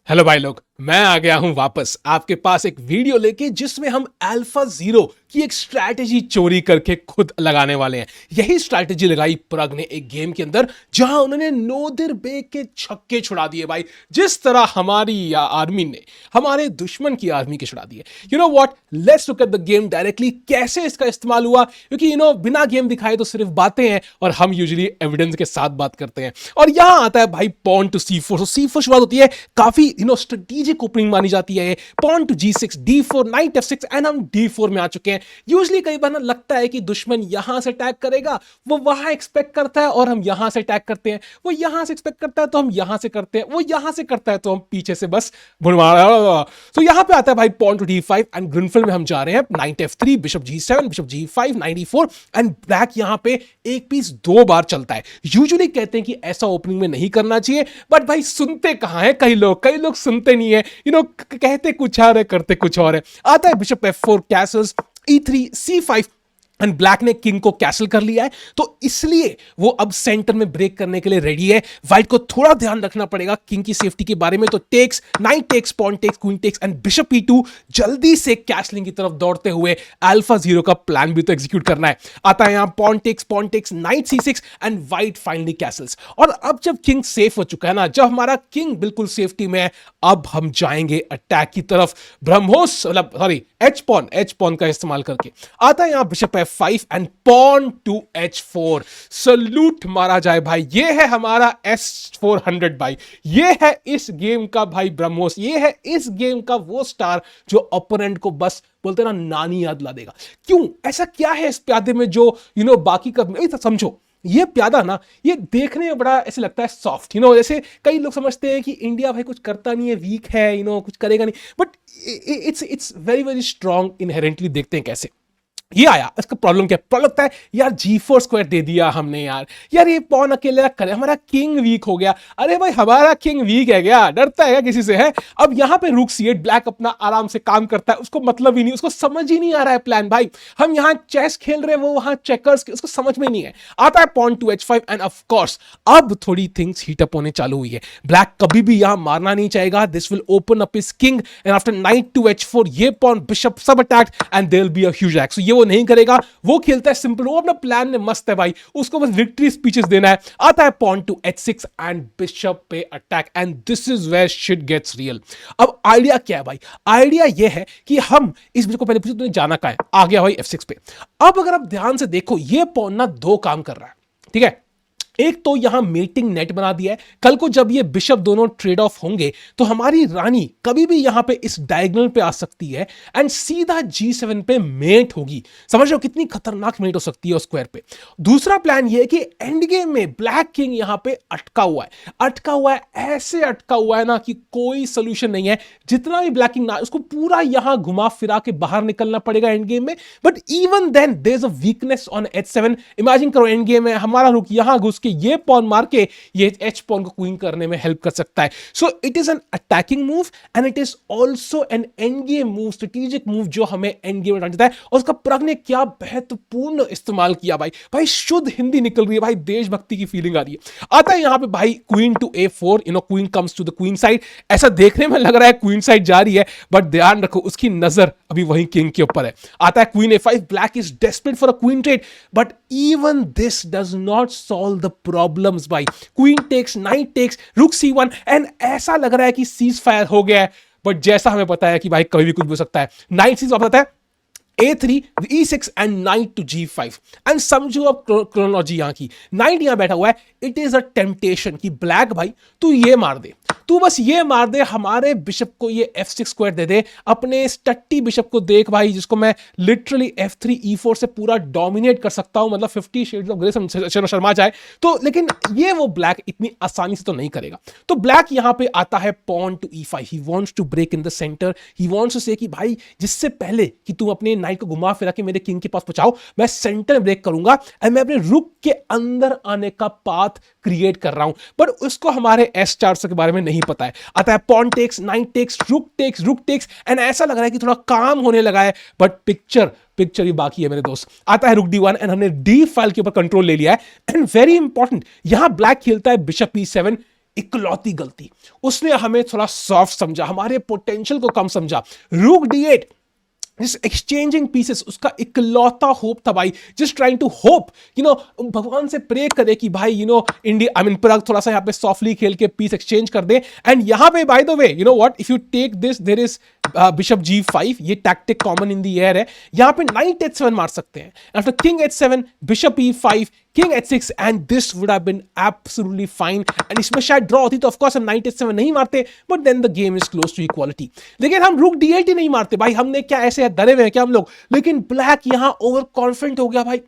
Hello भाई लोग, मैं आ गया हूं वापस आपके पास एक वीडियो लेके जिसमें हम अल्फा जीरो की एक स्ट्रैटेजी चोरी करके खुद लगाने वाले हैं। यही स्ट्रैटेजी लगाई प्रग ने एक गेम के अंदर जहां उन्होंने नोदिर बेग के छक्के छुड़ा दिए भाई, जिस तरह हमारी आर्मी ने हमारे दुश्मन की आर्मी के छुड़ा दिए। You know what, let's look at the game directly, कैसे इसका इस्तेमाल हुआ, क्योंकि बिना गेम दिखाए तो सिर्फ बातें हैं और हम यूजुअली एविडेंस के साथ बात करते हैं। और यहां आता है भाई पॉन टू C4। C4 शुरुआत होती है, काफी स्ट्रेटेजिक ओपनिंग मानी जाती है। Pawn to G6, D4, night F6 and हम D4 में आ चुके हैं। यूजुअली कई बार ना लगता है कि दुश्मन यहां से अटैक करेगा, वो वहां एक्सपेक्ट करता है और हम यहां से अटैक करते हैं, वो यहां से एक्सपेक्ट करता है तो हम यहां से करते हैं, वो यहां से करता है तो हम पीछे से बस भुनवा। तो यहां पे आता है भाई पॉन टू D5 एंड ग्रिनफिल में हम जा रहे हैं night F3, bishop G7, bishop G5, night E4 and black यहां पे एक पीस 2 बार चलता है। यूजुअली कहते हैं कि ऐसा ओपनिंग में नहीं करना चाहिए, बट भाई सुनते कहां है कई लोग सुनते नहीं है। कहते कुछ और है, करते कुछ और है। आता है bishop F4, Castle's, E3, C5 and black ने किंग को कैसल कर लिया है, तो इसलिए वो अब सेंटर में ब्रेक करने के लिए रेडी है। व्हाइट को थोड़ा ध्यान रखना पड़ेगा किंग की सेफ्टी के बारे में। तो takes, knight takes, pawn takes, queen takes and bishop E2, जल्दी से कैसलिंग की तरफ दौड़ते हुए अल्फा जीरो का प्लान भी तो एग्जीक्यूट करना है। आता है यहां pawn takes, knight C6 and white finally castles. और अब जब किंग सेफ हो चुका है ना, जब हमारा किंग बिल्कुल सेफ्टी में है, अब हम जाएंगे अटैक की तरफ। ब्रह्मोस मतलब सॉरी एच पॉन का इस्तेमाल करके। आता है यहां bishop F5 and pawn to H4। Salute मारा जाए भाई, ये है हमारा S400 भाई, ये है इस गेम का भाई ब्रह्मोस, ये है इस गेम का वो स्टार जो ओपोनेंट को बस बोलते ना नानी याद ला देगा। क्यों, ऐसा क्या है इस प्यादे में जो बाकी का समझो। ये प्यादा ना, ये देखने में बड़ा ऐसे लगता है सॉफ्ट, जैसे कई लोग समझते हैं कि इंडिया भाई कुछ करता नहीं है, वीक है, कुछ करेगा नहीं, but it's very very strong inherently. देखते हैं कैसे ये आया। इसका प्रॉब्लम क्या, प्रॉब्लम लगता है यार G4 स्क्वायर दे दिया हमने यार ये पॉन अकेले करे, हमारा किंग वीक हो गया। अरे भाई हमारा किंग वीक है क्या, डरता है क्या किसी से है? अब यहां पे रुक C8, ब्लैक अपना आराम से काम करता है, उसको मतलब ही नहीं, उसको समझ ही नहीं आ रहा है प्लान भाई। हम यहां चेस खेल रहे हैं, वो वहां चेकर्स, उसको समझ में नहीं है। आता है pawn to H5 and of course अब थोड़ी थिंग्स हीट अप होने चालू हुई है। ब्लैक कभी भी यहां मारना नहीं चाहेगा। This will open up his king and after knight to H4 ये पॉन बिशप सब attack and there will be a huge ex. ये वो नहीं करेगा, वो खेलता है सिंपल, वो अपना प्लान में मस्त है भाई, उसको बस विक्ट्री स्पीचेस देना है। आता है pawn to H6 and bishop पे attack and this is where shit gets real. अब आइडिया क्या है भाई, आइडिया ये है कि हम इस बिशप को पहले पूछे तुमने जाना कहां है, आ गया भाई F6 पे। अब अगर आप ध्यान से देखो, ये पॉन ना 2 काम कर रहा है, ठीक है। एक तो यहां मेटिंग नेट बना दिया है, कल को जब ये बिशप दोनों ट्रेड ऑफ होंगे तो हमारी रानी कभी भी यहां पे इस डायगोनल पे आ सकती है एंड सीधा G7 पे मेट होगी। समझ रहे हो कितनी खतरनाक मेट हो सकती है उस स्क्वायर पे। दूसरा प्लान ये है कि एंड गेम में ब्लैक किंग यहां पे अटका हुआ है, ऐसे अटका हुआ है ना कि कोई सोल्यूशन नहीं है। जितना भी ब्लैक किंग ना, उसको पूरा यहां घुमा फिरा के बाहर निकलना पड़ेगा एंड गेम में। But even then there is a weakness on H7। Imagine करो एंड गेम में हमारा रुक यहां घुस ये पॉन मार के ये H पॉन को क्वीन करने में हेल्प कर सकता है। So it is an attacking move and it is also an end game move, strategic move जो हमें एंड गेम में डाल देता है। और उसका प्रग ने क्या महत्वपूर्ण इस्तेमाल किया भाई शुद्ध हिंदी निकल रही है भाई, देशभक्ति की फीलिंग आ रही है। आता है यहां पे भाई queen to A4, queen comes to the queen side. ऐसा देखने में लग रहा है क्वीन साइड जा रही है, बट ध्यान रखो उसकी नजर अभी वही किंग के ऊपर है। आता है queen A5, black is desperate for a queen trade, but even this does not solve the problems भाई। क्वीन टेक्स, नाइट टेक्स, रुक C1 एंड ऐसा लग रहा है कि सीज फायर हो गया है, बट जैसा हमें पता है कि भाई कभी भी कुछ हो सकता है। नाइट सीज वापस आता है A3, E6 and night to G5 and समझो अब क्रोनोलॉजी यहां की। नाइट यहां बैठा हुआ है, इट इज अ टेम्पटेशन कि ब्लैक भाई तू ये मार दे, तू बस ये मार दे, हमारे बिशप को ये F6 स्क्वायर दे दे। अपने स्टट्टी बिशप को देख भाई, जिसको मैं लिटरली F3 E4 से पूरा डोमिनेट कर सकता हूं, मतलब 50 शेड्स ऑफ ग्रे शर्मा जाए तो। लेकिन ये वो ब्लैक इतनी आसानी से तो नहीं करेगा। तो ब्लैक यहां पे आता है pawn to E5। He wants to break in the centre, he wants to say कि भाई जिससे पहले कि तुम अपने नाइट को घुमा फिरा के मेरे किंग के पास पहुंचाओ, मैं सेंटर में ब्रेक करूंगा एंड मैं अपने रुक के अंदर आने का पाथ क्रिएट कर रहा हूं। पर उसको हमारे S400 के बारे में नहीं पता है। आता है pawn takes, knight takes, rook takes and ऐसा लग रहा है कि थोड़ा काम होने लगा है, बट पिक्चर ही बाकी है मेरे दोस्त। आता है रुक D1 एंड हमने D फाइल के ऊपर कंट्रोल ले लिया है। एंड वेरी इंपॉर्टेंट, यहां ब्लैक खेलता है बिशप E7, इकलौती गलती, उसने हमें थोड़ा सॉफ्ट समझा, हमारे पोटेंशियल को कम समझा। रूक D8 जिस एक्सचेंजिंग पीसेस, उसका इकलौता होप था भाई, जस्ट ट्राइंग टू होप, भगवान से प्रे करे कि भाई इंडिया, पराग थोड़ा सा यहाँ पे सॉफ्टली खेल के पीस एक्सचेंज कर दे। एंड यहाँ पे by the way what, if you take this there is bishop G5, ये tactic common in the air है, यहाँ पे नाइट H7 मार सकते हैं, after king H7 bishop E5 king H6 and this would have been absolutely fine. And इसमें शायद draw होती तो ऑफ कोर्स हम नाइट H7 नहीं मारते, but then the game is close to equality. लेकिन हम रूक D8 ही नहीं मारते भाई, हमने क्या ऐसे डरे हुए हैं क्या हम लोग? लेकिन ब्लैक यहां ओवर कॉन्फिडेंट हो गया भाई,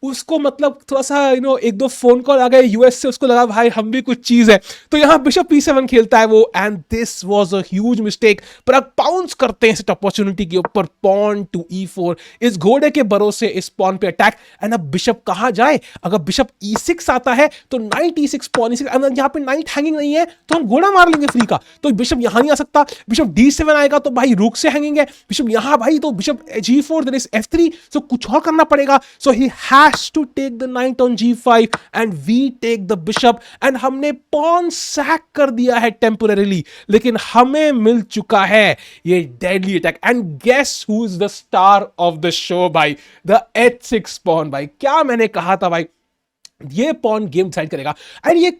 उसको मतलब थोड़ा सा एक दो फोन कॉल आ गए यूएस से, उसको लगा भाई हम भी कुछ चीज है, तो यहां बिशप P7 खेलता है वो, and this was a huge mistake. पर अब पाउंस करते हैं इस अपॉर्चुनिटी के ऊपर, पॉन टू E4, इस घोड़े के भरोसे इस पॉन पे अटैक। एंड अब बिशप कहां जाए? अगर बिशप E6 आता है तो नाइट E6 पॉन E6, यहां पे नाइट हैंगिंग नहीं है तो हम घोड़ा मार लेंगे फ्री का, तो बिशप यहां नहीं आ सकता। बिशप D7 आएगा तो भाई रूक से हैंगिंग है, बिशप यहां भाई तो bishop G4, there is F3, सो कुछ और करना पड़ेगा। So he has to take the knight on G5 and we take the bishop, and हमने पॉन सैक कर दिया है टेम्पररीली, लेकिन हमें मिल चुका है ये deadly attack. And guess who is the star of the show भाई? द H6 पॉन भाई। क्या मैंने कहा था भाई, ये पॉन गेम डिसाइड करेगा। एंड ये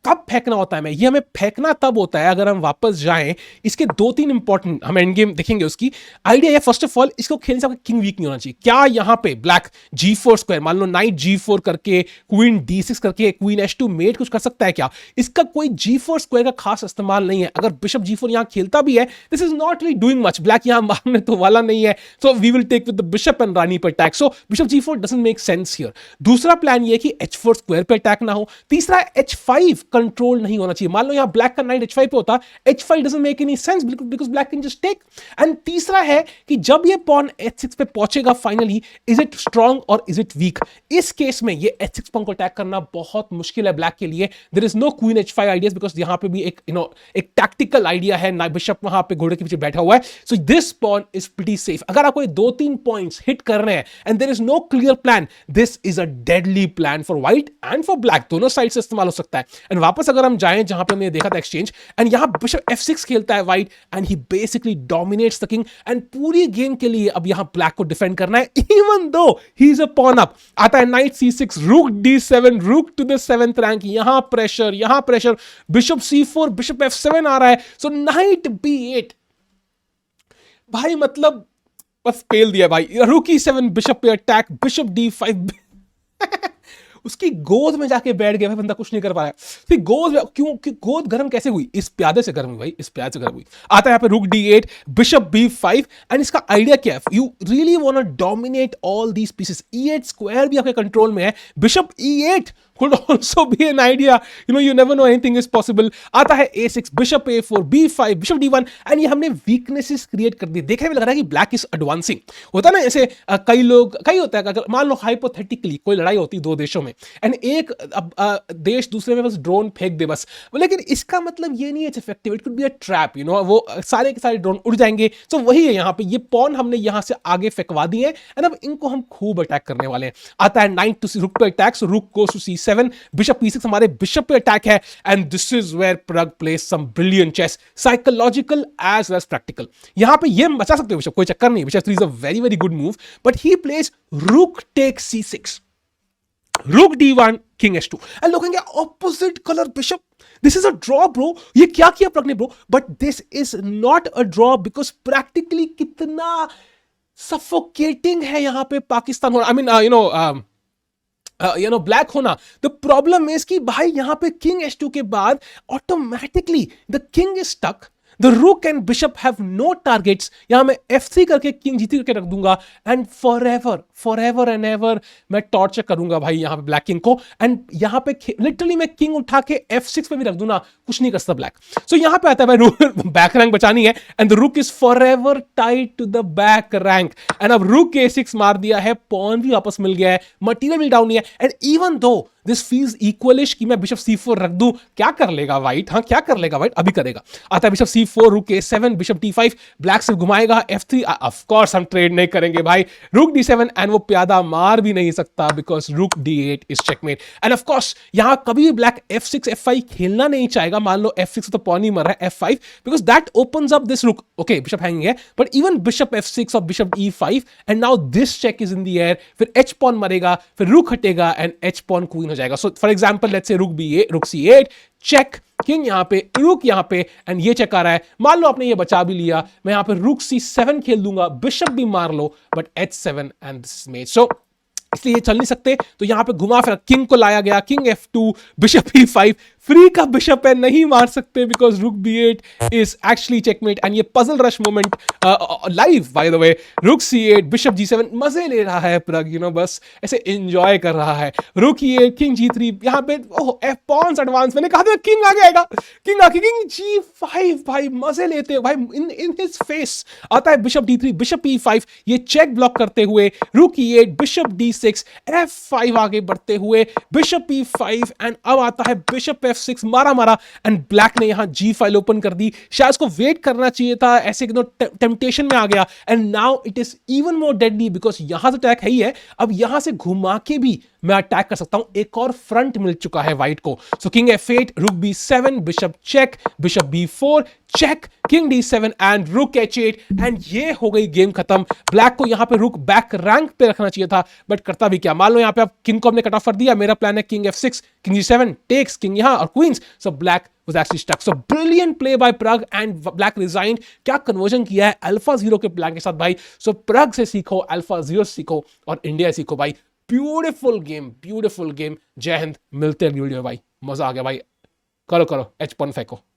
कब फेंकना होता है, ये हमें फेंकना तब होता है अगर हम वापस जाएं। इसके दो तीन इंपॉर्टेंट हम एंड गेम देखेंगे। उसकी आइडिया है, फर्स्ट ऑफ ऑल इसको खेलने से आपका किंग वीक नहीं होना चाहिए। क्या यहां पे ब्लैक G4 स्क्वायर, मान लो नाइट G4 करके क्वीन D6 करके क्वीन H2 मेट कुछ कर सकता है क्या? इसका कोई G4 स्क्वायर का खास इस्तेमाल नहीं है। अगर बिशप G4 यहां खेलता भी है, this is not really doing much, black यहां मारने तो वाला नहीं है, so we will take with the bishop and रानी पर attack. So bishop G4 doesn't make sense here. दूसरा प्लान ये कि H4 स्क्वायर पे अटैक ना हो। तीसरा H5 कंट्रोल नहीं होना चाहिए। मान लो यहां ब्लैक का नाइट H5 पे होता, H5 doesn't make any sense because black can just take. And तीसरा है कि जब ये पॉन H6 पे पहुंचेगा फाइनली, इज इट स्ट्रांग और इज इट वीक? इस केस में ये H6 पॉन को अटैक करना बहुत मुश्किल है ब्लैक के लिए। There is no queen H5 ideas because यहां पे भी एक एक टैक्टिकल आइडिया है, ना बिशप वहां पे घोड़े के पीछे बैठा हुआ है। So this porn is pretty safe. अगर आपको ये दो तीन पॉइंट्स हिट कर रहे हैं and there is no clear plan, this is a deadly plan for white and for black, दोनों साइड से इस्तेमाल हो सकता है। एंड वापस अगर हम जाएं जहां पे हमने देखा था एक्सचेंज, एंड यहां बिशप F6 खेलता है white and he basically dominates the king, and पूरी गेम के लिए अब यहां ब्लैक को डिफेंड करना है even though he is a pawn up. आता है knight C6, rook D7, rook to the 7th rank, यहां pressure, bishop C4, bishop F7 आ रहा है, सो नाइट B8 भाई, मतलब बस पेल दिया भाई। रूक E7 बिशप पे अटैक, बिशप D5 उसकी गोद में जाके बैठ गया भाई, बंदा कुछ नहीं कर पा रहा है। फिर गोद में क्यों गोद गर्म कैसे हुई? इस प्यादे से गर्म हुई भाई, इस प्यादे से गर्म हुई। आता है यहाँ पे रूक D8, बिशप B5, एंड इसका आइडिया क्या है? You really want to dominate all these pieces. E8 square भी आपके कंट्रोल में है, bishop E8 could also be an idea, you never know, anything is possible। आता है A6, bishop A4, B5, bishop D1, and ये हमने weaknesses create कर दी। देखने में लग रहा है कि ब्लैक इज एडवांसिंग। होता है ना ऐसे, कई होता है, अगर मान लो हाइपोथेटिकली कोई लड़ाई होती है दो देशों में, एंड एक देश दूसरे में बस ड्रोन फेंक दे बस, लेकिन इसका मतलब ये नहीं है effective, it could be a trap, वो सारे के सारे ड्रोन उड़ जाएंगे। तो वही है यहाँ पे, ये पॉन हमने यहां से आगे फेंकवा दिए एंड अब इनको हम खूब अटैक करने वाले हैं। आता है नाइट टू रुक पे अटैक, सो रुक goes to C7, bishop P6 हमारे बिशप पे अटैक है, and this is where Pragg plays some brilliant chess, psychological as well as practical. यहां पे ये बचा सकते हो बिशप, कोई चक्कर नहीं, bishop 3 is a very very good move, but he place रुक टेक C6, रुक D1, किंग H2, एंड लोग कहेंगे opposite colour bishop, this is a draw bro. ये क्या किया प्रग ने bro? But this is not a draw because practically कितना suffocating है यहां पे पाकिस्तान होना, ब्लैक होना। द प्रॉब्लम इज कि भाई यहां पे किंग H2 के बाद automatically the king is stuck, the rook and bishop have no targets. यहां मैं F3 करके किंग G3 करके रख दूंगा, एंड फॉरएवर एंड एवर मैं टॉर्चर करूंगा भाई यहां पे ब्लैक किंग को। एंड यहां पे लिटरली मैं किंग उठा के F6 पे भी रख दूं ना, कुछ नहीं कर सकता ब्लैक। सो यहां पे आता है भाई बैक रैंक बचानी है, and the rook is forever tied to the back rank. And अब रूक A6 मार दिया है, पॉन भी वापस मिल गया है, मटीरियल भी डाउन नहीं है, and even though this feels equalish कि मैं बिशप C4 रख दूं, क्या कर लेगा व्हाइट? हाँ, क्या कर लेगा व्हाइट? अभी करेगा। आता है बिशप C4, रुक A7, बिशप D5, ब्लैक सिर्फ घुमाएगा F3। ऑफ कोर्स हम ट्रेड नहीं करेंगे भाई, रुक D7 एंड वो प्यादा मार भी नहीं सकता बिकॉज रुक D8 is checkmate. And of course यहां कभी भी ब्लैक F6 F5 खेलना नहीं चाहेगा। मान लो F6 तो पॉन ही मर रहा है, F5 because that opens up this rook. Okay, bishop hanging है, बट इवन बिशप F6 और bishop E5 and now this check is in the air. फिर H पॉन मरेगा, फिर रुक हटेगा एंड H पॉन क्वीन हो जाएगा। So for example let's say रुक C8 चेक, किंग यहां पे, रुक यहां पे एंड ये चेक आ रहा है। मान लो आपने ये बचा भी लिया, मैं यहां पे रुक C7 खेल दूंगा, बिशप भी मार लो, but H7 and this is mate. So इसलिए ये चल नहीं सकते, तो यहां पे घुमा फिर किंग को लाया गया, king F2, bishop E5, free का बिशप है, नहीं मार सकते because rook B8 is actually checkmate. And ये puzzle rush moment live by the way, rook C8, bishop G7, मजे ले रहा है प्रग, बस ऐसे एंजॉय कर रहा है। रुक E8, किंग G3, यहां पे ओह F पॉन्स एडवांस, मैंने कहा था किंग आ जाएगा, किंग आके किंग G5, भाई मजे लेते हैं भाई, इन हिज फेस। आता है बिशप D3, बिशप E5, ये चेक ब्लॉक करते हुए, रुक E8, बिशप D6, F5 आगे बढ़ते हुए, बिशप E5 एंड अब आता है बिशप F6, मारा एंड ब्लैक ने यहां G फाइल ओपन कर दी। शायद उसको वेट करना चाहिए था, ऐसे टेम्पटेशन में आ गया and now it is even more deadly because यहां से अटैक है ही है, अब यहां से घुमा के भी मैं अटैक कर सकता हूं। एक और फ्रंट मिल चुका है व्हाइट को। सो king F8, rook B7, bishop check, bishop B4 check, king D7 and rook H8 and ये हो गई गेम खत्म। ब्लैक को यहां पे रुक बैक रैंक पे रखना चाहिए था, बट करता भी क्या। मान लो यहां पे आप किंग को हमने कट ऑफ कर दिया, मेरा प्लान है king F6, king G7 takes, king यहां और queens. So black was actually stuck. So brilliant play by Prag and Black resigned. क्या कन्वर्जन किया है अल्फा जीरो के प्लान के साथ भाई। सो Prag से सीखो, अल्फा जीरो सीखो और इंडिया सीखो भाई। Beautiful game. जय हिंद, मिलते हैं वीडियो भाई, मजा आ गया भाई। करो H1 फेंको।